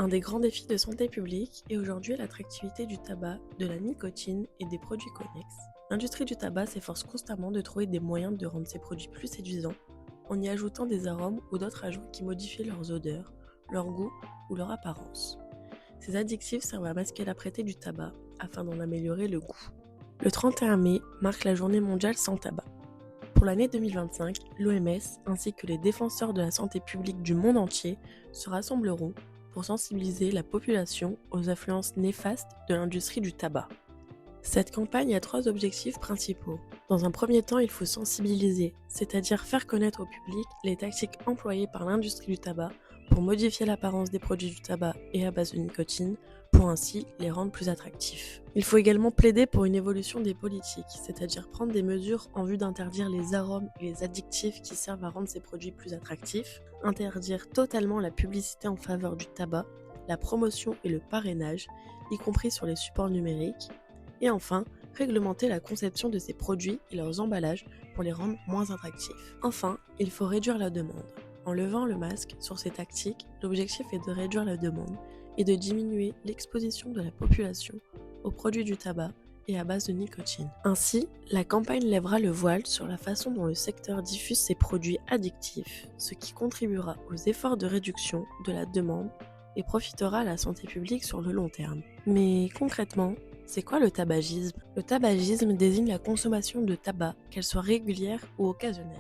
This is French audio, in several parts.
Un des grands défis de santé publique est aujourd'hui l'attractivité du tabac, de la nicotine et des produits connexes. L'industrie du tabac s'efforce constamment de trouver des moyens de rendre ces produits plus séduisants en y ajoutant des arômes ou d'autres ajouts qui modifient leurs odeurs, leur goût ou leur apparence. Ces additifs servent à masquer l'âpreté du tabac afin d'en améliorer le goût. Le 31 mai marque la journée mondiale sans tabac. Pour l'année 2025, l'OMS ainsi que les défenseurs de la santé publique du monde entier se rassembleront pour sensibiliser la population aux influences néfastes de l'industrie du tabac. Cette campagne a 3 objectifs principaux. Dans un premier temps, il faut sensibiliser, c'est-à-dire faire connaître au public les tactiques employées par l'industrie du tabac pour modifier l'apparence des produits du tabac et à base de nicotine, pour ainsi les rendre plus attractifs. Il faut également plaider pour une évolution des politiques, c'est-à-dire prendre des mesures en vue d'interdire les arômes et les additifs qui servent à rendre ces produits plus attractifs, interdire totalement la publicité en faveur du tabac, la promotion et le parrainage, y compris sur les supports numériques, et enfin, réglementer la conception de ces produits et leurs emballages pour les rendre moins attractifs. Enfin, il faut réduire la demande. En levant le masque sur ces tactiques, l'objectif est de réduire la demande et de diminuer l'exposition de la population aux produits du tabac et à base de nicotine. Ainsi, la campagne lèvera le voile sur la façon dont le secteur diffuse ces produits addictifs, ce qui contribuera aux efforts de réduction de la demande et profitera à la santé publique sur le long terme. Mais concrètement, c'est quoi le tabagisme ? Le tabagisme désigne la consommation de tabac, qu'elle soit régulière ou occasionnelle.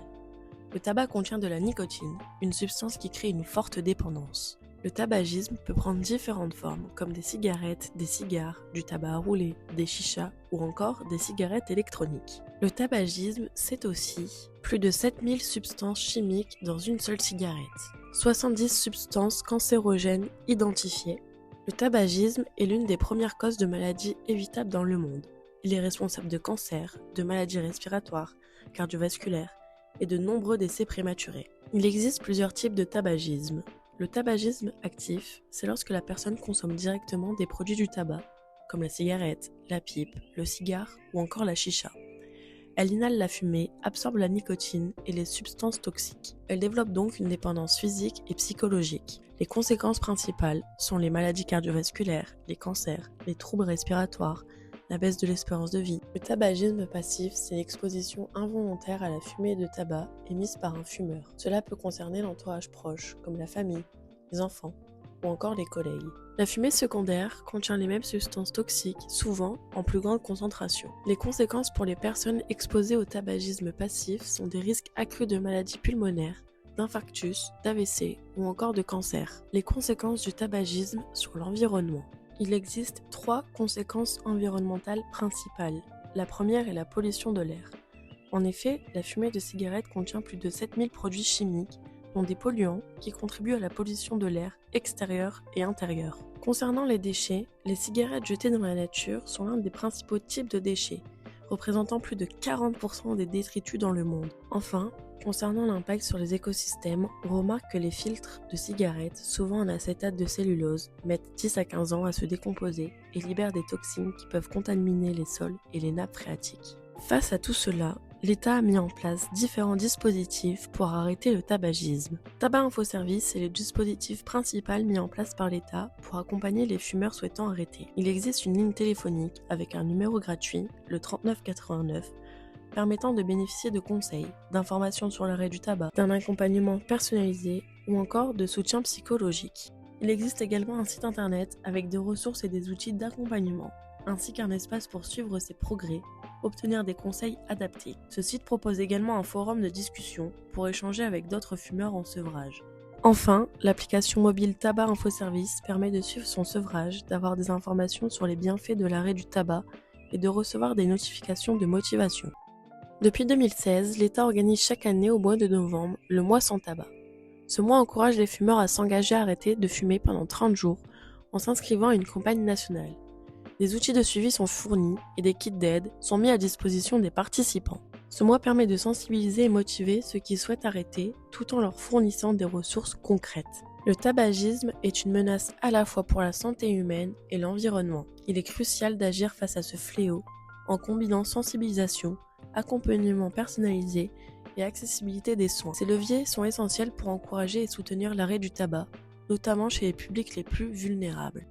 Le tabac contient de la nicotine, une substance qui crée une forte dépendance. Le tabagisme peut prendre différentes formes, comme des cigarettes, des cigares, du tabac à rouler, des chichas ou encore des cigarettes électroniques. Le tabagisme, c'est aussi plus de 7000 substances chimiques dans une seule cigarette, 70 substances cancérogènes identifiées. Le tabagisme est l'une des premières causes de maladies évitables dans le monde. Il est responsable de cancers, de maladies respiratoires, cardiovasculaires et de nombreux décès prématurés. Il existe plusieurs types de tabagisme. Le tabagisme actif, c'est lorsque la personne consomme directement des produits du tabac, comme la cigarette, la pipe, le cigare ou encore la chicha. Elle inhale la fumée, absorbe la nicotine et les substances toxiques. Elle développe donc une dépendance physique et psychologique. Les conséquences principales sont les maladies cardiovasculaires, les cancers, les troubles respiratoires, la baisse de l'espérance de vie. Le tabagisme passif, c'est l'exposition involontaire à la fumée de tabac émise par un fumeur. Cela peut concerner l'entourage proche, comme la famille, les enfants ou encore les collègues. La fumée secondaire contient les mêmes substances toxiques, souvent en plus grande concentration. Les conséquences pour les personnes exposées au tabagisme passif sont des risques accrus de maladies pulmonaires, d'infarctus, d'AVC ou encore de cancer. Les conséquences du tabagisme sur l'environnement. Il existe 3 conséquences environnementales principales. La première est la pollution de l'air. En effet, la fumée de cigarette contient plus de 7000 produits chimiques, dont des polluants qui contribuent à la pollution de l'air extérieur et intérieur. Concernant les déchets, les cigarettes jetées dans la nature sont l'un des principaux types de déchets, représentant plus de 40% des détritus dans le monde. Enfin, concernant l'impact sur les écosystèmes, on remarque que les filtres de cigarettes, souvent en acétate de cellulose, mettent 10 à 15 ans à se décomposer et libèrent des toxines qui peuvent contaminer les sols et les nappes phréatiques. Face à tout cela, l'État a mis en place différents dispositifs pour arrêter le tabagisme. Tabac Info Service est le dispositif principal mis en place par l'État pour accompagner les fumeurs souhaitant arrêter. Il existe une ligne téléphonique avec un numéro gratuit, le 3989, permettant de bénéficier de conseils, d'informations sur l'arrêt du tabac, d'un accompagnement personnalisé ou encore de soutien psychologique. Il existe également un site internet avec des ressources et des outils d'accompagnement, ainsi qu'un espace pour suivre ses progrès, obtenir des conseils adaptés. Ce site propose également un forum de discussion pour échanger avec d'autres fumeurs en sevrage. Enfin, l'application mobile Tabac Info Service permet de suivre son sevrage, d'avoir des informations sur les bienfaits de l'arrêt du tabac et de recevoir des notifications de motivation. Depuis 2016, l'État organise chaque année au mois de novembre le mois sans tabac. Ce mois encourage les fumeurs à s'engager à arrêter de fumer pendant 30 jours en s'inscrivant à une campagne nationale. Des outils de suivi sont fournis et des kits d'aide sont mis à disposition des participants. Ce mois permet de sensibiliser et motiver ceux qui souhaitent arrêter tout en leur fournissant des ressources concrètes. Le tabagisme est une menace à la fois pour la santé humaine et l'environnement. Il est crucial d'agir face à ce fléau en combinant sensibilisation, accompagnement personnalisé et accessibilité des soins. Ces leviers sont essentiels pour encourager et soutenir l'arrêt du tabac notamment chez les publics les plus vulnérables.